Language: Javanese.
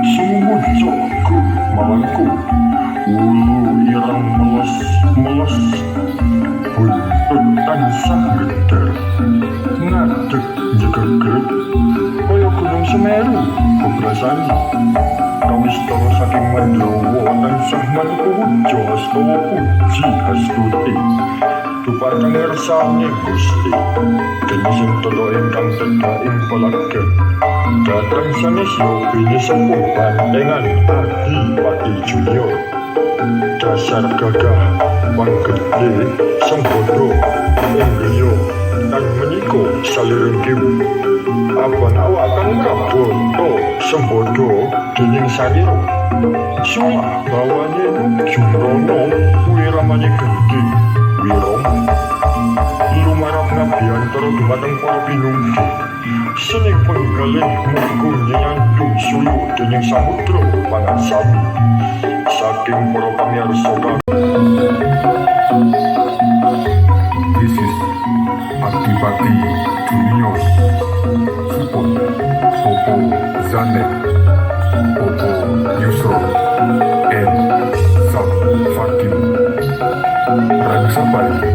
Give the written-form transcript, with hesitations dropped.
Sumudya ke malamku, ulu irang meles-meles, buntut tansah geter, ngadeg njegeget, kaya gunung Semeru bebrasani. Kawistara saking Mandlawa tansah maneka wuja astawa puji astuti. Dumateng ngersane Gusti, dene sentara ingkang tedhak ing palagan. Dateng sanes yobine sepuh bantengan Adipati Junior. Dasar gagah panggede Sembada Enggeyo lan menika salirengking abang awak kang Prabowo Sembada dening Sarira. Sulah bawane Jumrono kuwi ramane gedhe Wirama lumarap ngabiyantara dumateng para pinunggi. Sening penggalih munggung nyantung suyu dening samudra pangasami. Saking para pamirsa This is Adipati Junior. Support Popo Zanet, Popo Yusro, and Sam Fakim. Rangsapai